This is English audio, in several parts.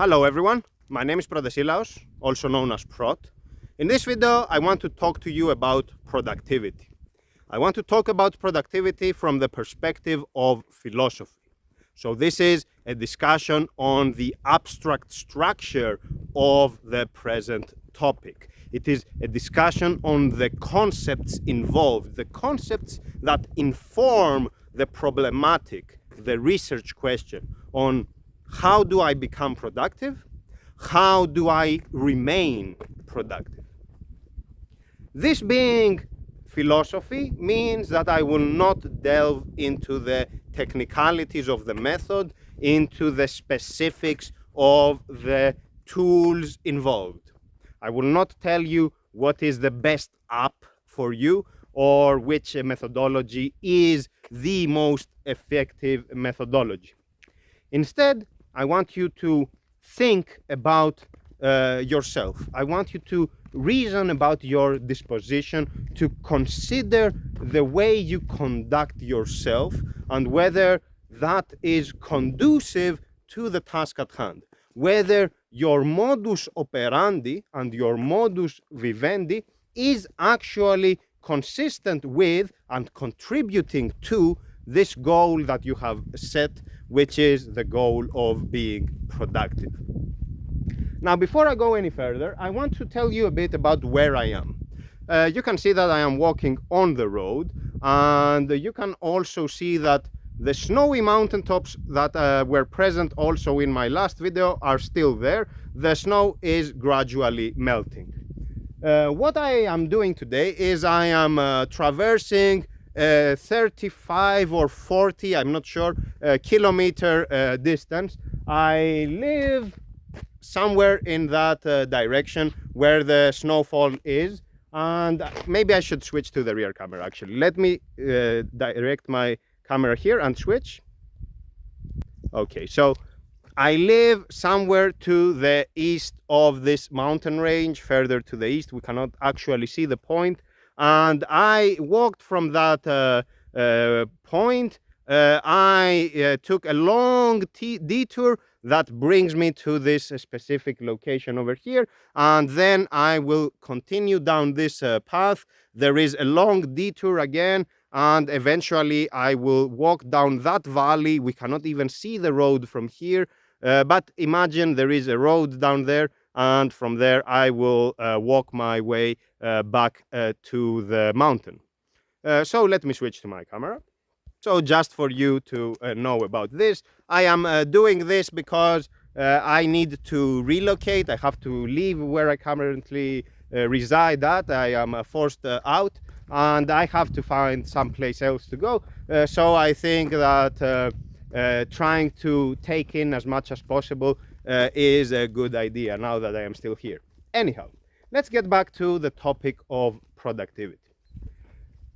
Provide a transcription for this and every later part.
Hello everyone, my name is Protesilaos, also known as Prot. In this video I want to talk to you about productivity. I want to talk about productivity from the perspective of philosophy. So this is a discussion on the abstract structure of the present topic. It is a discussion on the concepts involved, the concepts that inform the problematic, the research question on how do I become productive? How do I remain productive? This being philosophy means that I will not delve into the technicalities of the method, into the specifics of the tools involved. I will not tell you what is the best app for you or which methodology is the most effective methodology. Instead, I want you to think about yourself. I want you to reason about your disposition, to consider the way you conduct yourself and whether that is conducive to the task at hand, whether your modus operandi and your modus vivendi is actually consistent with and contributing to this goal that you have set, which is the goal of being productive. Now, before I go any further, I want to tell you a bit about where I am. You can see that I am walking on the road, and you can also see that the snowy mountaintops that were present also in my last video are still there. The snow is gradually melting. What I am doing today is I am traversing 35 or 40, I'm not sure, kilometer distance. I live somewhere in that direction where the snowfall is, and maybe I should switch to the rear camera actually. Let me direct my camera here and switch. Okay, so I live somewhere to the east of this mountain range, further to the east. We cannot actually see the point. And I walked from that point. I took a long detour that brings me to this specific location over here. And then I will continue down this path. There is a long detour again. And eventually I will walk down that valley. We cannot even see the road from here. But imagine there is a road down there. And from there I will walk my way back to the mountain. So let me switch to my camera. So just for you to know about this, I am doing this because I need to relocate. I have to leave where I currently reside at. I am forced out, and I have to find someplace else to go. So I think that trying to take in as much as possible is a good idea now that I am still here. Anyhow, let's get back to the topic of productivity.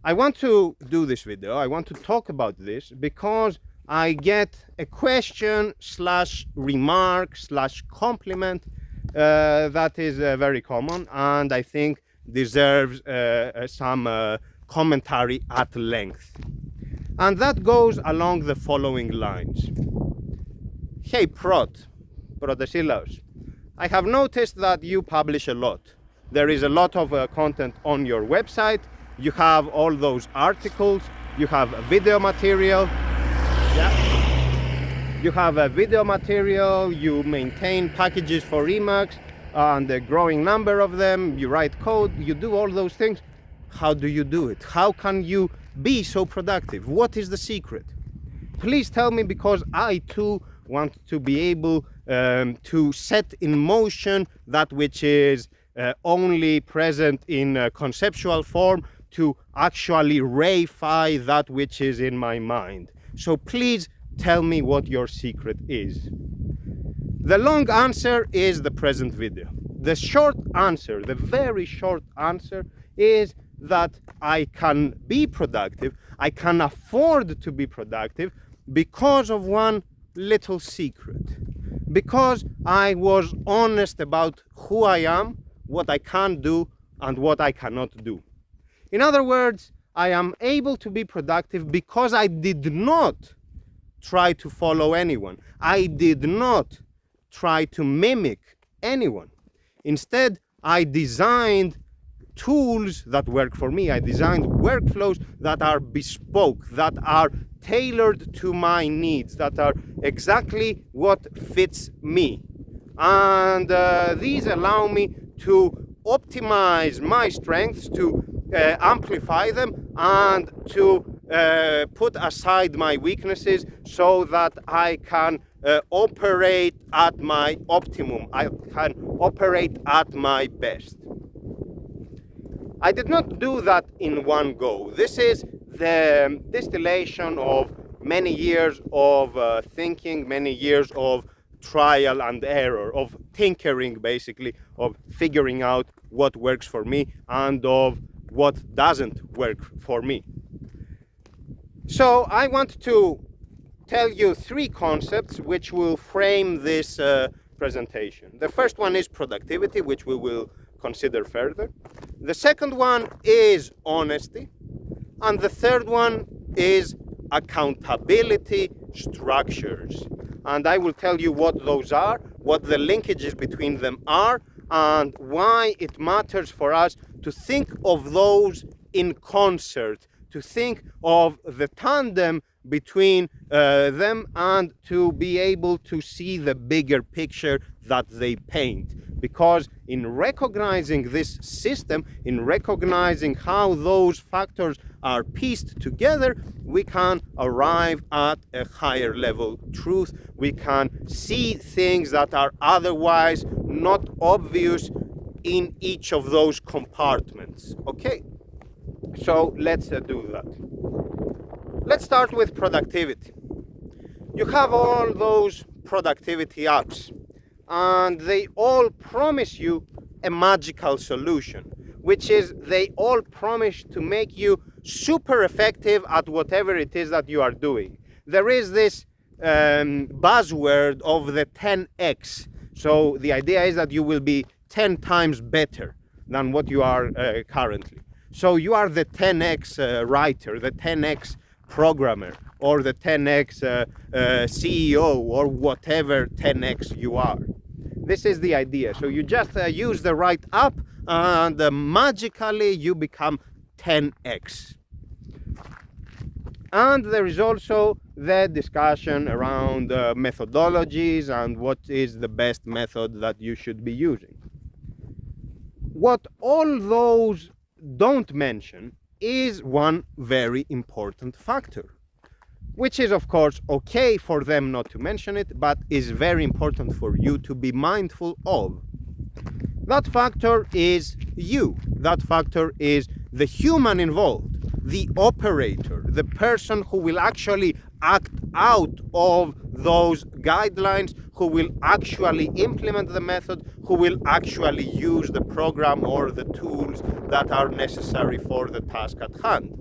I want to do this video, I want to talk about this because I get a question slash remark slash compliment that is very common, and I think deserves some commentary at length. And that goes along the following lines. Hey Protesilaos, I have noticed that you publish a lot. There is a lot of content on your website. You have all those articles. You have video material. Yeah. You have a video material. You maintain packages for Emacs and a growing number of them. You write code. You do all those things. How do you do it? How can you be so productive? What is the secret? Please tell me, because I too want to be able to set in motion that which is only present in conceptual form, to actually reify that which is in my mind. So please tell me what your secret is. The long answer is the present video. The short answer, the very short answer, is that I can be productive, I can afford to be productive because of one little secret. Because I was honest about who I am, what I can do, and what I cannot do. In other words, I am able to be productive because I did not try to follow anyone. I did not try to mimic anyone. Instead, I designed tools that work for me. I designed workflows that are bespoke, that are tailored to my needs, that are exactly what fits me. And these allow me to optimize my strengths, to amplify them, and to put aside my weaknesses so that I can operate at my optimum. I can operate at my best. I did not do that in one go. This is the distillation of many years of thinking, many years of trial and error, of tinkering basically, of figuring out what works for me and of what doesn't work for me. So I want to tell you three concepts which will frame this presentation. The first one is productivity, which we will consider further. The second one is honesty. And the third one is accountability structures. And I will tell you what those are, what the linkages between them are, and why it matters for us to think of those in concert, to think of the tandem between them, and to be able to see the bigger picture that they paint. Because in recognizing this system, in recognizing how those factors are pieced together, we can arrive at a higher level truth. We can see things that are otherwise not obvious in each of those compartments. Okay, so let's do that. Let's start with productivity. You have all those productivity apps, and they all promise you a magical solution, which is they all promise to make you super effective at whatever it is that you are doing. There is this buzzword of the 10x. So the idea is that you will be 10 times better than what you are currently. So you are the 10x writer, the 10x programmer, or the 10x CEO, or whatever 10x you are. This is the idea. So you just use the right app, and magically you become 10x. And there is also the discussion around methodologies and what is the best method that you should be using. What all those don't mention is one very important factor, which is of course okay for them not to mention it, but is very important for you to be mindful of. That factor is you. That factor is the human involved, the operator, the person who will actually act out of those guidelines, who will actually implement the method, who will actually use the program or the tools that are necessary for the task at hand.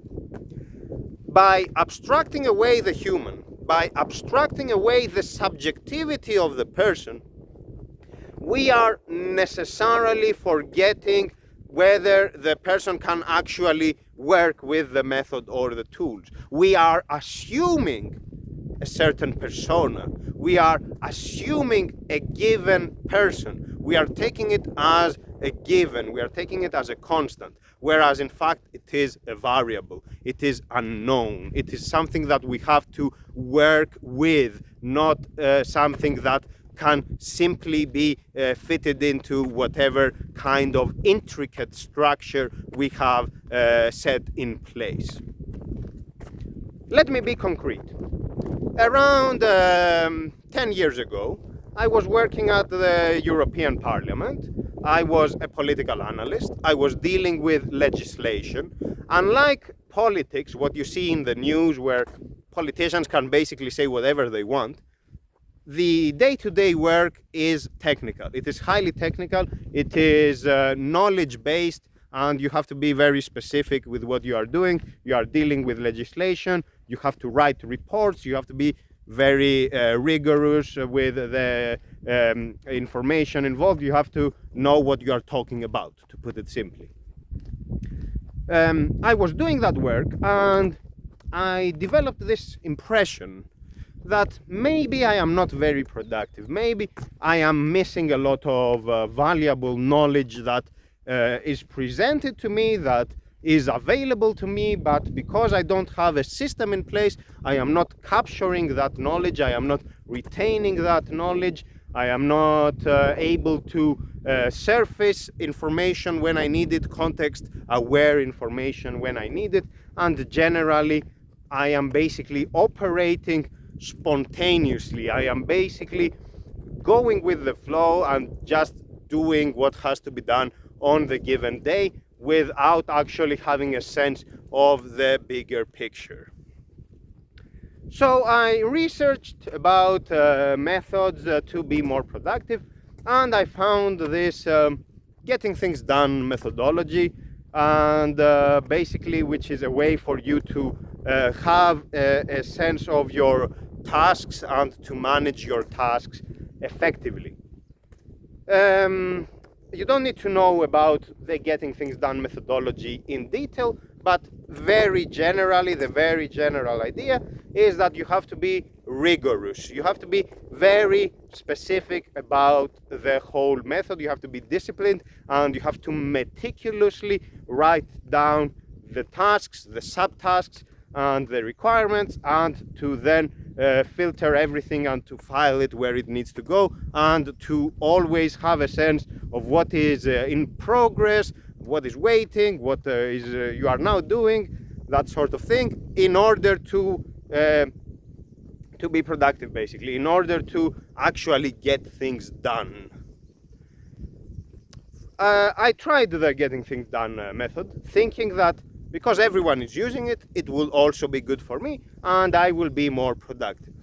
By abstracting away the human, by abstracting away the subjectivity of the person, we are necessarily forgetting whether the person can actually work with the method or the tools. We are assuming a certain persona. We are assuming a given person. We are taking it as a given. We are taking it as a constant. Whereas in fact it is a variable. It is unknown. It is something that we have to work with, not something that can simply be fitted into whatever kind of intricate structure we have set in place. Let me be concrete. Around 10 years ago, I was working at the European Parliament. I was a political analyst. I was dealing with legislation. Unlike politics, what you see in the news where politicians can basically say whatever they want, the day-to-day work is technical. It is highly technical. It is knowledge-based, and you have to be very specific with what you are doing. You are dealing with legislation. You have to write reports. You have to be very rigorous with the information involved. You have to know what you are talking about, to put it simply. I was doing that work, and I developed this impression that maybe I am not very productive. Maybe I am missing a lot of valuable knowledge that is presented to me, that is available to me, but because I don't have a system in place, I am not capturing that knowledge, I am not retaining that knowledge, I am not able to surface information when I need it, context aware information when I need it, and generally I am basically operating spontaneously. I am basically going with the flow and just doing what has to be done on the given day without actually having a sense of the bigger picture. So I researched about methods to be more productive, and I found this getting things done methodology, and basically which is a way for you to have a sense of your tasks and to manage your tasks effectively. You don't need to know about the getting things done methodology in detail, but very generally, the very general idea is that you have to be rigorous. You have to be very specific about the whole method. You have to be disciplined, and you have to meticulously write down the tasks, the subtasks, and the requirements, and to then filter everything and to file it where it needs to go, and to always have a sense of what is in progress, what is waiting, what is you are now doing, that sort of thing, in order to be productive, basically, in order to actually get things done. I tried the getting things done method, thinking that because everyone is using it, it will also be good for me and I will be more productive.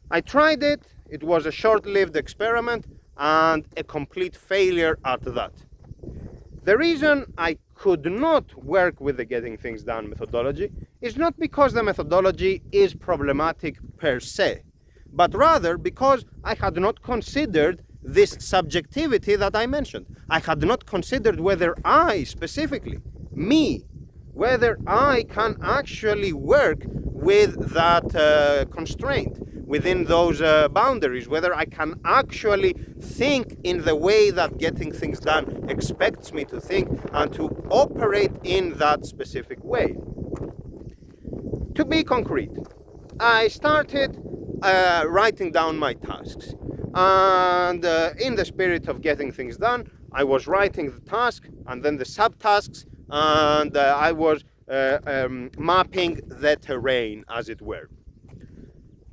I tried it, it was a short-lived experiment and a complete failure at that. The reason I could not work with the getting things done methodology is not because the methodology is problematic per se, but rather because I had not considered this subjectivity that I mentioned. I had not considered whether I, specifically, me, whether I can actually work with that constraint, within those boundaries, whether I can actually think in the way that getting things done expects me to think and to operate in that specific way. To be concrete, I started writing down my tasks, and in the spirit of getting things done, I was writing the task and then the subtasks, and I was mapping the terrain, as it were.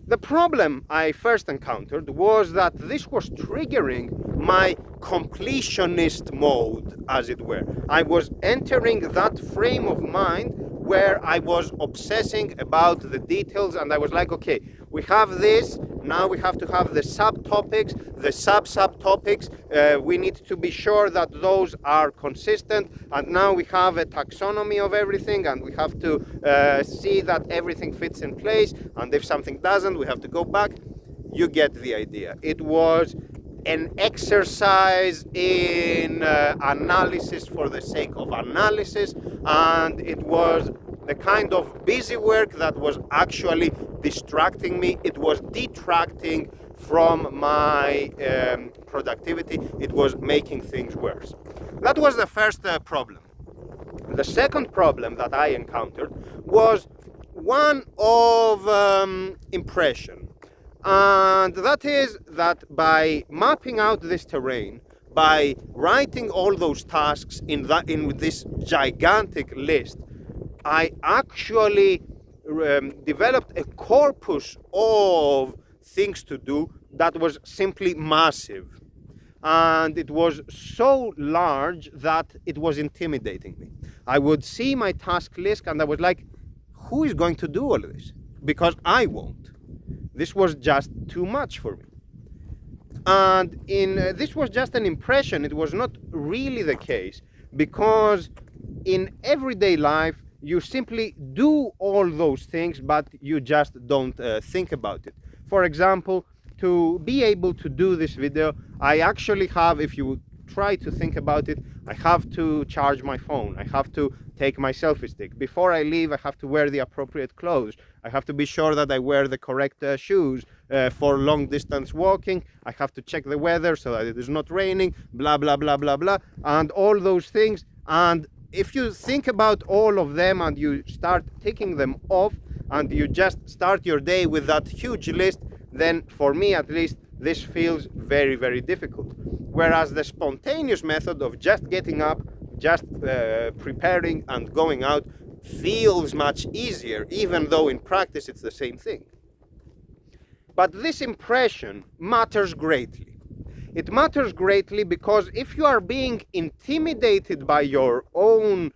The problem I first encountered was that this was triggering my completionist mode, as it were. I was entering that frame of mind where I was obsessing about the details, and I was like, okay, we have this, now we have to have the subtopics, the sub-subtopics, we need to be sure that those are consistent, and now we have a taxonomy of everything, and we have to see that everything fits in place, and if something doesn't, we have to go back. You get the idea. It was an exercise in analysis for the sake of analysis, and it was the kind of busy work that was actually distracting me. It was detracting from my productivity. It was making things worse. That was the first problem. The second problem that I encountered was one of impression. And that is that by mapping out this terrain, by writing all those tasks in this gigantic list, I actually developed a corpus of things to do that was simply massive. And it was so large that it was intimidating me. I would see my task list and I was like, who is going to do all of this? Because I won't. This was just too much for me. And this was just an impression. It was not really the case, because in everyday life, you simply do all those things, but you just don't think about it. For example, to be able to do this video, I actually have, if you try to think about it, I have to charge my phone, I have to take my selfie stick. Before I leave, I have to wear the appropriate clothes. I have to be sure that I wear the correct shoes for long distance walking. I have to check the weather so that it is not raining, blah, blah, blah, blah, blah, and all those things. And if you think about all of them and you start ticking them off and you just start your day with that huge list, then for me at least, this feels very, very difficult. Whereas the spontaneous method of just getting up, just preparing and going out feels much easier, even though in practice it's the same thing. But this impression matters greatly. It matters greatly because if you are being intimidated by your own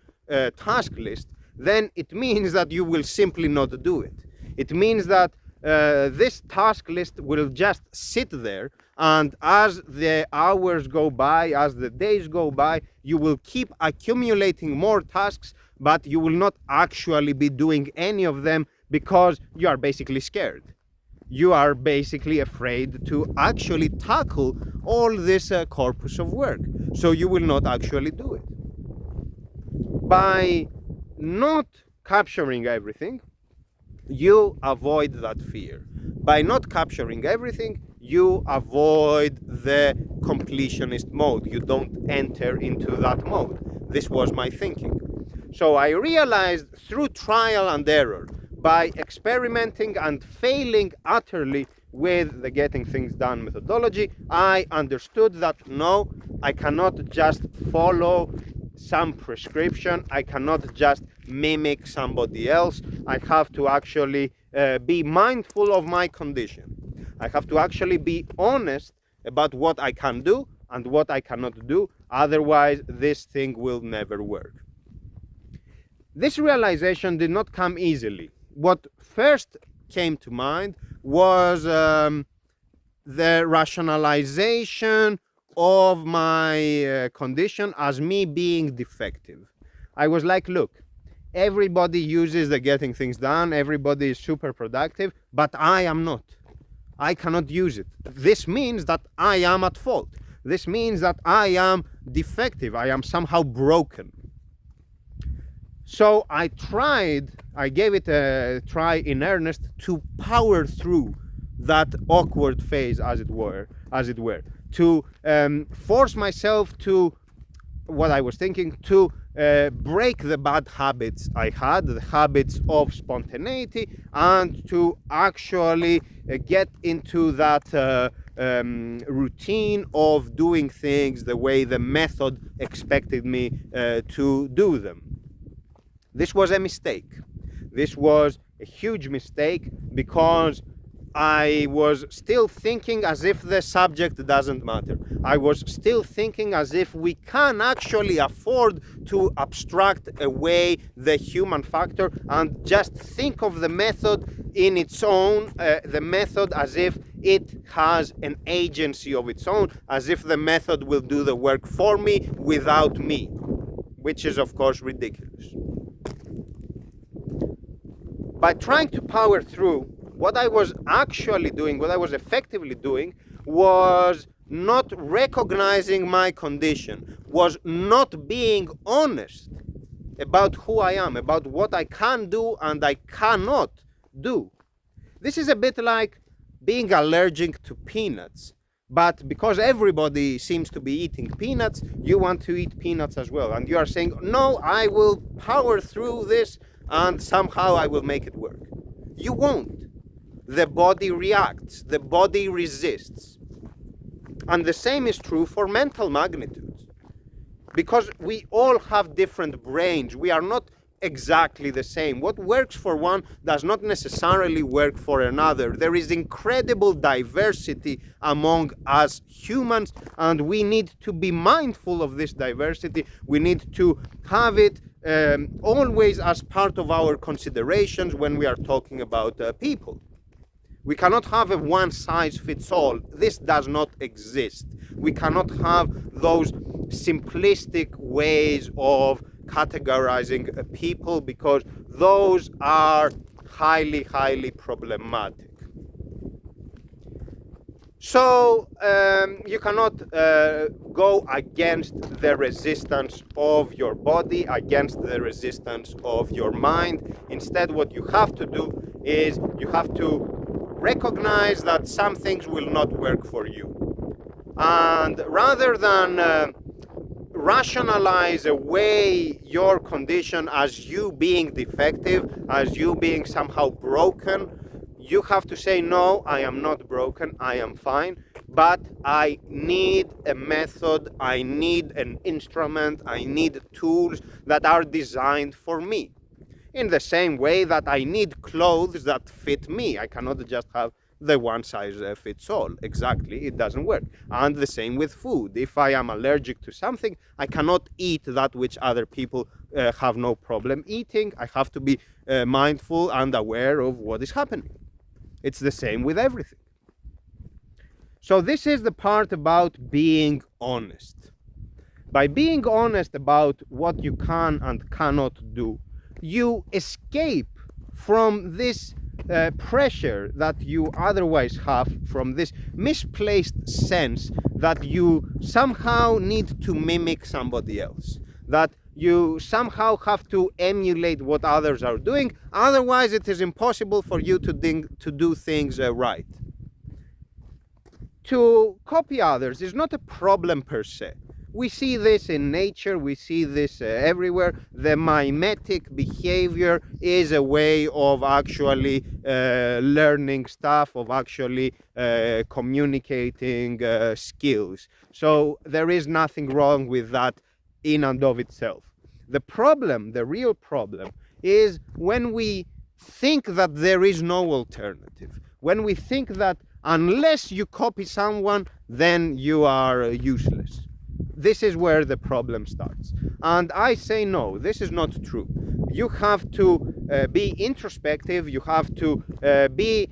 task list, then it means that you will simply not do it. It means that this task list will just sit there, and as the hours go by, as the days go by, you will keep accumulating more tasks, but you will not actually be doing any of them because you are basically scared. You are basically afraid to actually tackle all this corpus of work. So you will not actually do it. By not capturing everything, you avoid that fear. By not capturing everything, you avoid the completionist mode. You don't enter into that mode. This was my thinking. So I realized through trial and error, by experimenting and failing utterly with the getting things done methodology, I understood that no, I cannot just follow some prescription, I cannot just mimic somebody else. I have to actually be mindful of my condition. I have to actually be honest about what I can do and what I cannot do, otherwise this thing will never work. This realization did not come easily. What first came to mind was the rationalization of my condition as me being defective. I was like, look, everybody uses the getting things done, everybody is super productive, but I am not. I cannot use it. This means that I am at fault. This means that I am defective. I am somehow broken. So I gave it a try in earnest to power through that awkward phase, as it were, to force myself to, what I was thinking, to break the bad habits I had, the habits of spontaneity, and to actually get into that routine of doing things the way the method expected me to do them. This was a mistake. This was a huge mistake because I was still thinking as if the subject doesn't matter. I was still thinking as if we can actually afford to abstract away the human factor and just think of the method in its own, the method as if it has an agency of its own, as if the method will do the work for me without me, which is of course ridiculous. By trying to power through, what I was actually doing, what I was effectively doing, was not recognizing my condition, was not being honest about who I am, about what I can do and I cannot do. This is a bit like being allergic to peanuts, but because everybody seems to be eating peanuts, you want to eat peanuts as well. And you are saying, no, I will power through this and somehow I will make it work. You won't. The body reacts, the body resists. And the same is true for mental magnitudes. Because we all have different brains. We are not exactly the same. What works for one does not necessarily work for another. There is incredible diversity among us humans, and we need to be mindful of this diversity. We need to have it always as part of our considerations when we are talking about people. We cannot have a one-size-fits-all. This does not exist. We cannot have those simplistic ways of categorizing people because those are highly, highly problematic. So you cannot go against the resistance of your body, against the resistance of your mind. Instead, what you have to do is you have to recognize that some things will not work for you. And rather than rationalize away your condition as you being defective, as you being somehow broken, you have to say, no, I am not broken, I am fine, but I need a method, I need an instrument, I need tools that are designed for me. In the same way that I need clothes that fit me. I cannot just have the one size fits all. Exactly, it doesn't work. And the same with food. If I am allergic to something, I cannot eat that which other people have no problem eating. I have to be mindful and aware of what is happening. It's the same with everything. So this is the part about being honest. By being honest about what you can and cannot do, you escape from this pressure that you otherwise have, from this misplaced sense that you somehow need to mimic somebody else, that you somehow have to emulate what others are doing, otherwise it is impossible for you to do things right. To copy others is not a problem per se. We see this in nature, we see this everywhere. The mimetic behavior is a way of actually learning stuff, of actually communicating skills. So there is nothing wrong with that in and of itself. The problem, the real problem, is when we think that there is no alternative, when we think that unless you copy someone, then you are useless. This is where the problem starts. And I say no, this is not true. You have to be introspective, you have to be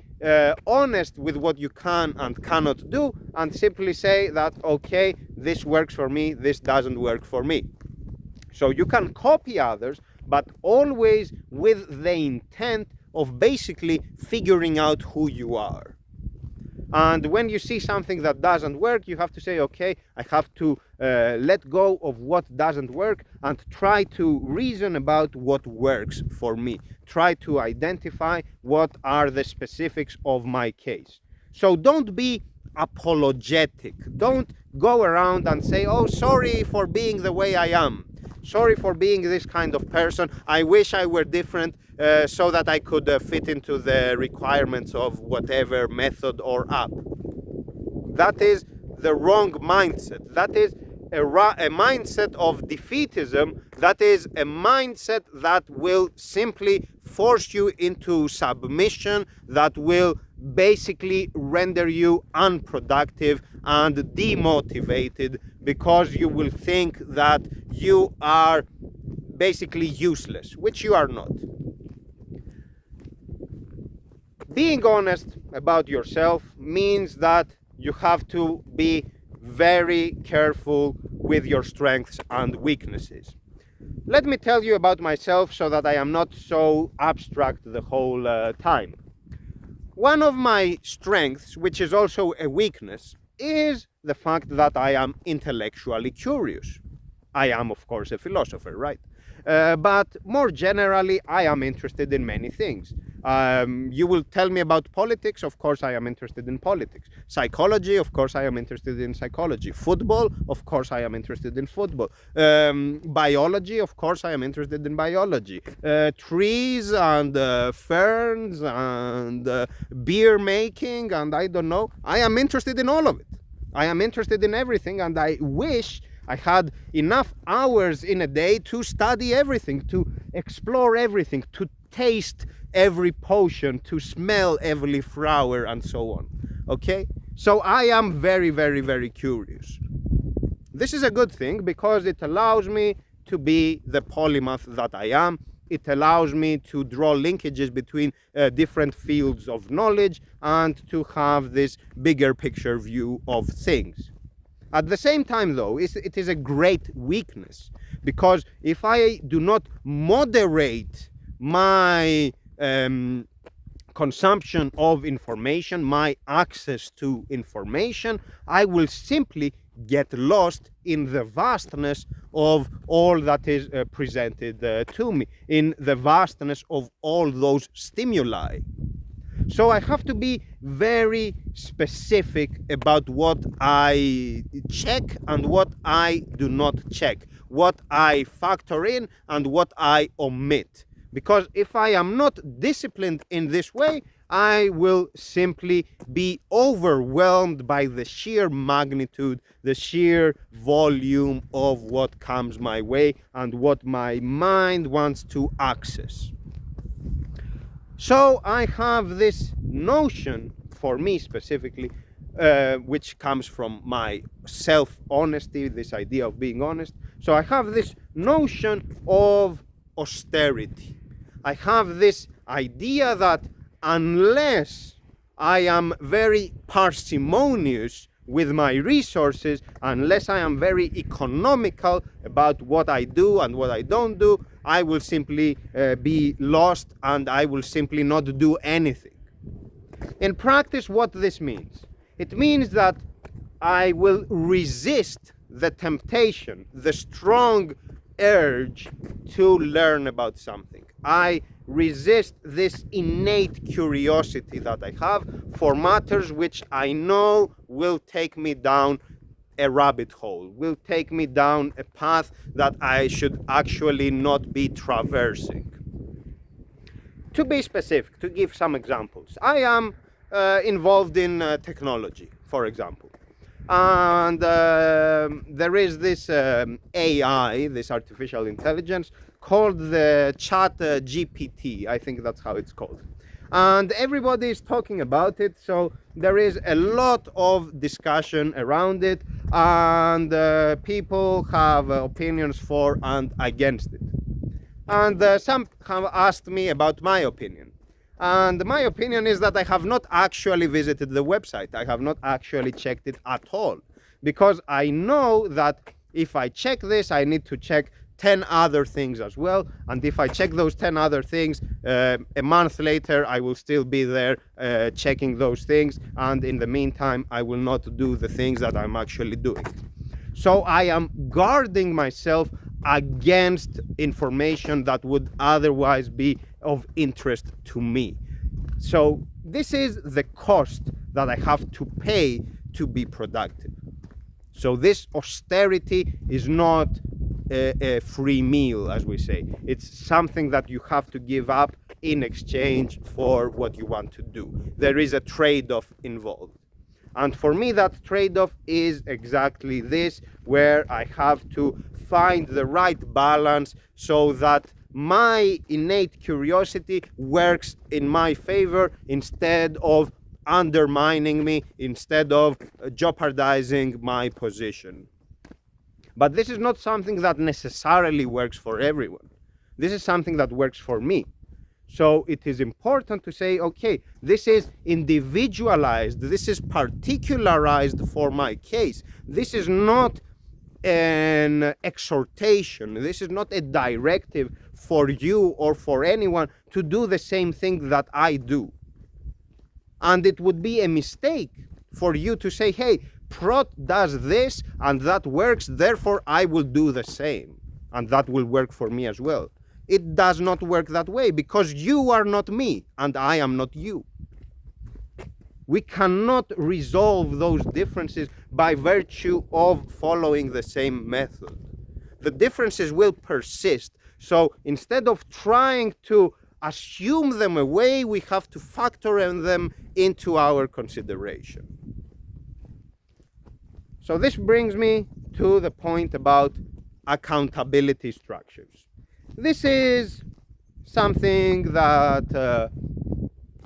honest with what you can and cannot do, and simply say that, okay, this works for me, this doesn't work for me. So you can copy others, but always with the intent of basically figuring out who you are. And when you see something that doesn't work, you have to say, okay, I have to let go of what doesn't work and try to reason about what works for me. Try to identify what are the specifics of my case. So don't be apologetic. Don't go around and say, oh, sorry for being the way I am. Sorry for being this kind of person. I wish I were different so that I could fit into the requirements of whatever method or app. That is the wrong mindset. That is a mindset of defeatism. That is a mindset that will simply force you into submission, that will basically render you unproductive and demotivated, because you will think that you are basically useless, which you are not. Being honest about yourself means that you have to be very careful with your strengths and weaknesses. Let me tell you about myself so that I am not so abstract the whole time. One of my strengths, which is also a weakness, is the fact that I am intellectually curious. I am, of course, a philosopher, right? But more generally, I am interested in many things. You will tell me about politics, of course I am interested in politics. Psychology, of course I am interested in psychology. Football, of course I am interested in football. Biology, of course I am interested in biology. Trees and ferns and beer making and I don't know. I am interested in all of it. I am interested in everything, and I wish I had enough hours in a day to study everything, to explore everything, to taste every potion, to smell every flower, and so on. Okay? So I am very, very, very curious. This is a good thing because it allows me to be the polymath that I am. It allows me to draw linkages between different fields of knowledge and to have this bigger picture view of things. At the same time, though, it is a great weakness, because if I do not moderate my consumption of information, my access to information, I will simply get lost in the vastness of all that is presented to me, in the vastness of all those stimuli. So I have to be very specific about what I check and what I do not check, what I factor in and what I omit. Because if I am not disciplined in this way, I will simply be overwhelmed by the sheer magnitude, the sheer volume of what comes my way and what my mind wants to access. So I have this notion, for me specifically, which comes from my self-honesty, this idea of being honest. So I have this notion of austerity. I have this idea that unless I am very parsimonious with my resources, unless I am very economical about what I do and what I don't do, I will simply be lost and I will simply not do anything. In practice, what this means? It means that I will resist the temptation, the strong urge to learn about something. I resist this innate curiosity that I have for matters which I know will take me down a rabbit hole, will take me down a path that I should actually not be traversing. To be specific, to give some examples, I am involved in technology, for example. And there is this AI, this artificial intelligence, called the Chat GPT. I think that's how it's called. And everybody is talking about it, so there is a lot of discussion around it, and people have opinions for and against it. And some have asked me about my opinion. And my opinion is that I have not actually visited the website. I have not actually checked it at all. Because I know that if I check this, I need to check 10 other things as well. And if I check those 10 other things, a month later, I will still be there checking those things. And in the meantime, I will not do the things that I'm actually doing. So I am guarding myself against information that would otherwise be of interest to me. So this is the cost that I have to pay to be productive. So this austerity is not a free meal, as we say. It's something that you have to give up in exchange for what you want to do. There is a trade-off involved. And for me, that trade-off is exactly this, where I have to find the right balance so that my innate curiosity works in my favor instead of undermining me, instead of jeopardizing my position. But this is not something that necessarily works for everyone. This is something that works for me. So it is important to say, okay, this is individualized, this is particularized for my case. This is not an exhortation, this is not a directive for you or for anyone to do the same thing that I do. And it would be a mistake for you to say, hey, Prot does this and that works, therefore I will do the same. And that will work for me as well. It does not work that way because you are not me and I am not you. We cannot resolve those differences by virtue of following the same method. The differences will persist. So instead of trying to assume them away, we have to factor them into our consideration. So this brings me to the point about accountability structures. This is something that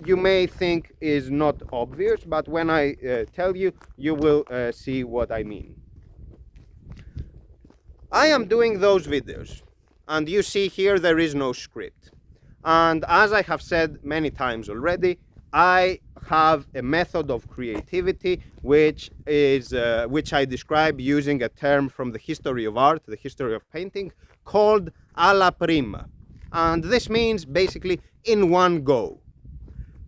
you may think is not obvious, but when I tell you, you will see what I mean. I am doing those videos, and you see here there is no script. And as I have said many times already, I have a method of creativity which I describe using a term from the history of art, the history of painting, called alla prima. And this means basically in one go.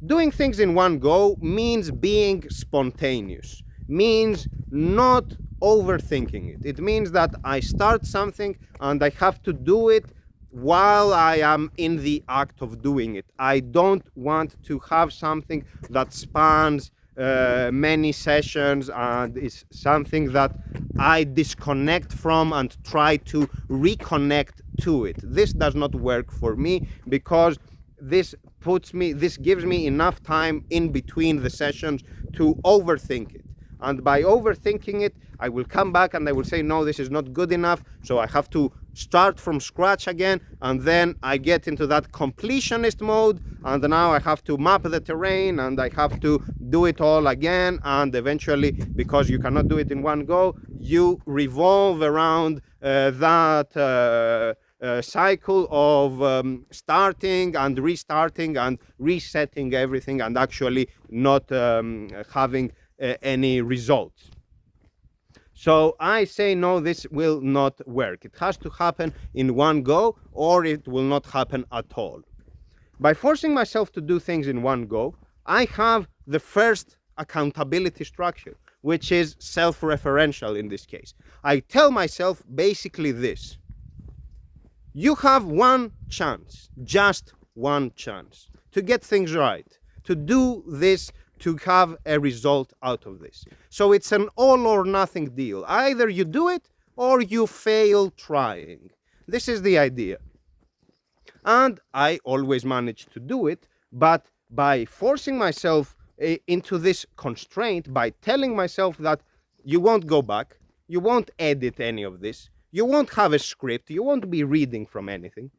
Doing things in one go means being spontaneous, means not overthinking it. It means that I start something and I have to do it while I am in the act of doing it. I don't want to have something that spans many sessions and is something that I disconnect from and try to reconnect to it. This does not work for me because this gives me enough time in between the sessions to overthink it. And by overthinking it, I will come back and I will say, no, this is not good enough. So I have to start from scratch again. And then I get into that completionist mode. And now I have to map the terrain and I have to do it all again. And eventually, because you cannot do it in one go, you revolve around that cycle of starting and restarting and resetting everything and actually not having any results. So I say, no, this will not work. It has to happen in one go or it will not happen at all. By forcing myself to do things in one go, I have the first accountability structure, which is self-referential in this case. I tell myself basically this: you have one chance, just one chance, to get things right, to do this, to have a result out of this. So it's an all or nothing deal. Either you do it or you fail trying. This is the idea. And I always manage to do it, but by forcing myself into this constraint, by telling myself that you won't go back, you won't edit any of this, you won't have a script, you won't be reading from anything.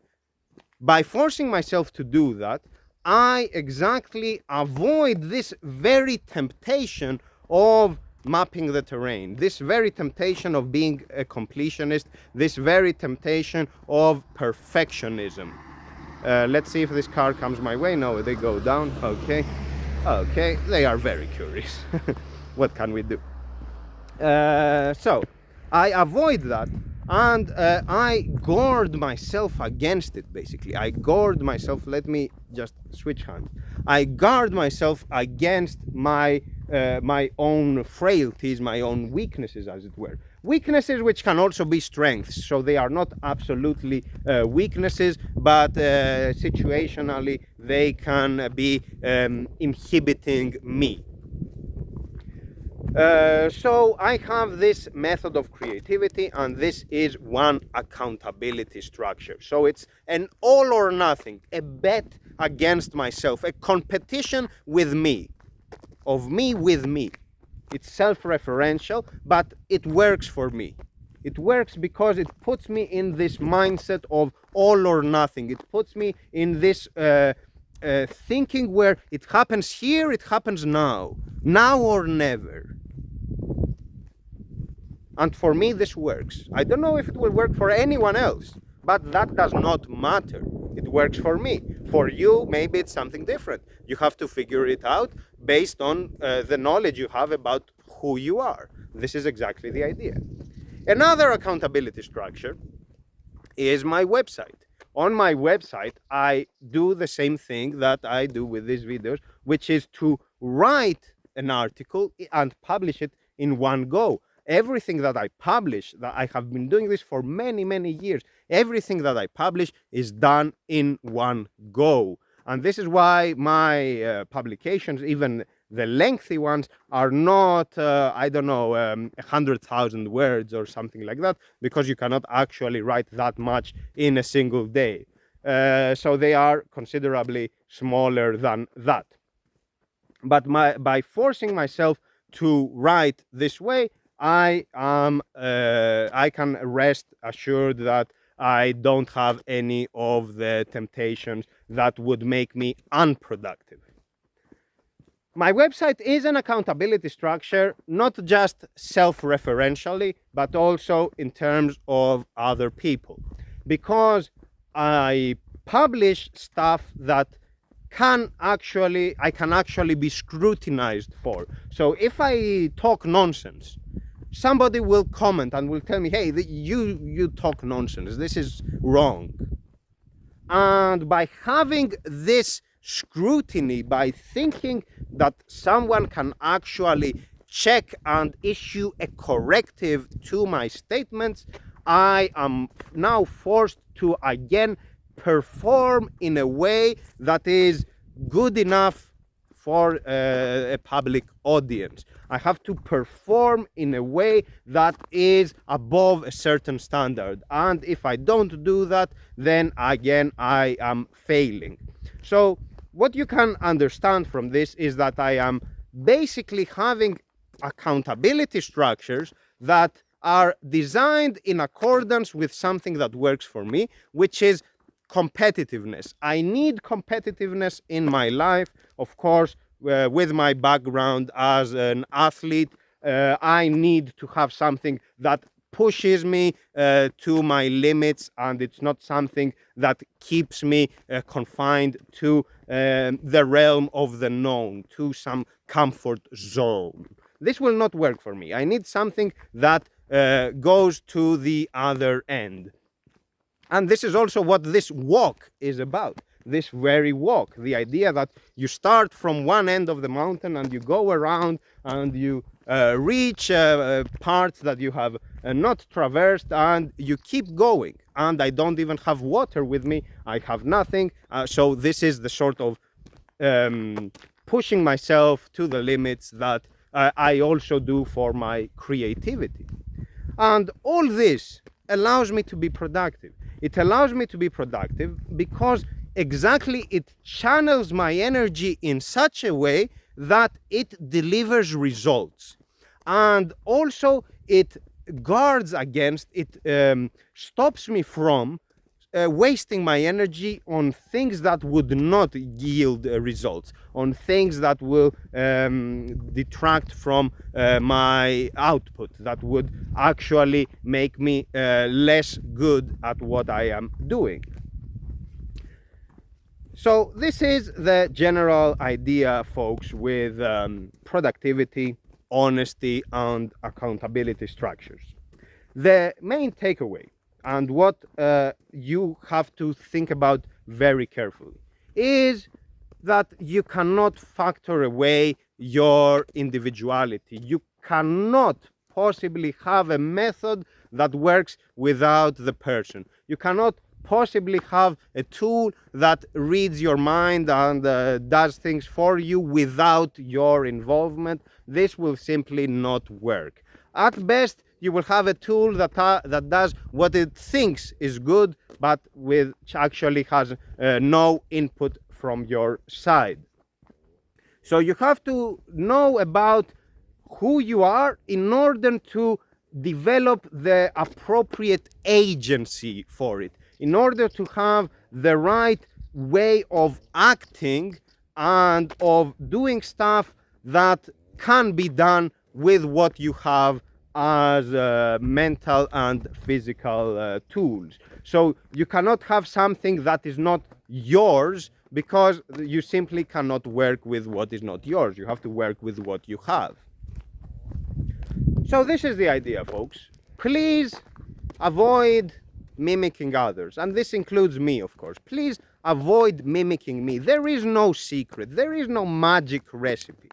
By forcing myself to do that, I exactly avoid this very temptation of mapping the terrain, this very temptation of being a completionist, this very temptation of perfectionism. Let's see if this car comes my way. No, they go down. Okay, they are very curious. What can we do? So I avoid that. And I guard myself against it, basically. I guard myself, let me just switch hands. I guard myself against my own frailties, my own weaknesses, as it were. Weaknesses which can also be strengths, so they are not absolutely weaknesses, but situationally they can be inhibiting me. So I have this method of creativity, and this is one accountability structure. So it's an all or nothing, a bet against myself, a competition with me, of me with me. It's self-referential, but it works for me. It works because it puts me in this mindset of all or nothing. It puts me in this thinking where it happens here, it happens now or never. And for me, this works. I don't know if it will work for anyone else, but that does not matter. It works for me. For you, maybe it's something different. You have to figure it out based on the knowledge you have about who you are. This is exactly the idea. Another accountability structure is my website. On my website, I do the same thing that I do with these videos, which is to write an article and publish it in one go. Everything that I publish, that I have been doing this for many, many years, everything that I publish is done in one go. And this is why my publications, even the lengthy ones, are not, 100,000 words or something like that, because you cannot actually write that much in a single day. So they are considerably smaller than that. But by forcing myself to write this way, I can rest assured that I don't have any of the temptations that would make me unproductive. My website is an accountability structure, not just self-referentially, but also in terms of other people. Because I publish stuff that I can actually be scrutinized for. So if I talk nonsense, somebody will comment and will tell me, hey, you talk nonsense, this is wrong. And by having this scrutiny, by thinking that someone can actually check and issue a corrective to my statements, I am now forced to again perform in a way that is good enough for a public audience. I have to perform in a way that is above a certain standard. And if I don't do that, then again, I am failing. So what you can understand from this is that I am basically having accountability structures that are designed in accordance with something that works for me, which is competitiveness. I need competitiveness in my life, of course. With my background as an athlete, I need to have something that pushes me to my limits, and it's not something that keeps me confined to the realm of the known, to some comfort zone. This will not work for me. I need something that goes to the other end. And this is also what this walk is about, this very walk. The idea that you start from one end of the mountain and you go around and you reach parts that you have not traversed, and you keep going. And I don't even have water with me. I have nothing. So this is the sort of pushing myself to the limits that I also do for my creativity. And all this allows me to be productive. It allows me to be productive because exactly it channels my energy in such a way that it delivers results. And also it guards against, it stops me from wasting my energy on things that would not yield results, on things that will detract from my output, that would actually make me less good at what I am doing. So this is the general idea, folks, with productivity, honesty, and accountability structures. The main takeaway, and what you have to think about very carefully, is that you cannot factor away your individuality. You cannot possibly have a method that works without the person. You cannot possibly have a tool that reads your mind and does things for you without your involvement. This will simply not work. At best, you will have a tool that does what it thinks is good, but which actually has no input from your side. So you have to know about who you are in order to develop the appropriate agency for it, in order to have the right way of acting and of doing stuff that can be done with what you have as mental and physical tools. So you cannot have something that is not yours, because you simply cannot work with what is not yours. You have to work with what you have. So this is the idea, folks. Please avoid mimicking others, and this includes me, of course. Please avoid mimicking me. There is no secret. There is no magic recipe.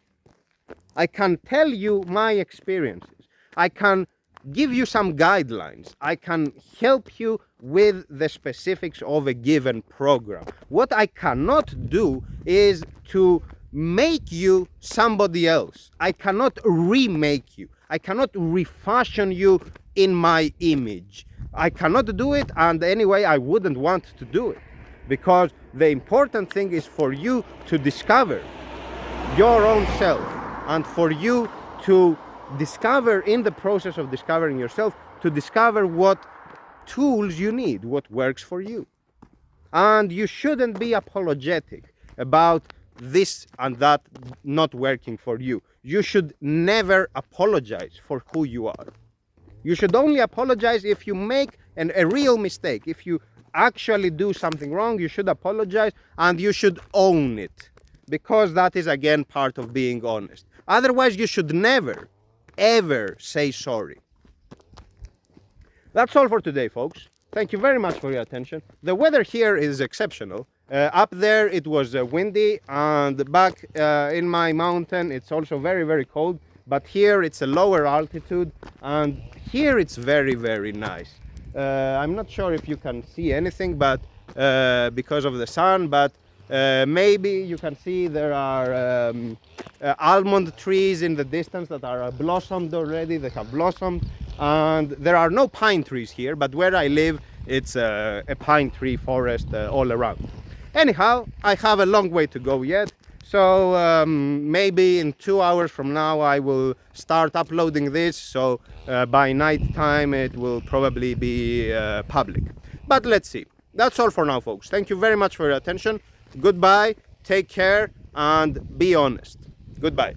I can tell you my experiences. I can give you some guidelines. I can help you with the specifics of a given program. What I cannot do is to make you somebody else. I cannot remake you. I cannot refashion you in my image. I cannot do it, and anyway, I wouldn't want to do it, because the important thing is for you to discover your own self, and for you to discover, in the process of discovering yourself, to discover what tools you need, what works for you. And you shouldn't be apologetic about this and that not working for you. You should never apologize for who you are. You should only apologize if you make a real mistake. If you actually do something wrong, you should apologize, and you should own it, because that is again part of being honest. Otherwise, you should never, ever say sorry. That's all for today, folks. Thank you very much for your attention. The weather here is exceptional. Up there it was windy, and back in my mountain it's also very, very cold. But here it's a lower altitude, and here it's very, very nice. I'm not sure if you can see anything, but because of the sun, but maybe you can see there are almond trees in the distance that are blossomed already. They have blossomed, and there are no pine trees here, but where I live it's a pine tree forest all around. Anyhow, I have a long way to go yet, so maybe in 2 hours from now I will start uploading this, so by night time it will probably be public. But let's see. That's all for now, folks. Thank you very much for your attention. Goodbye, take care, and be honest. Goodbye.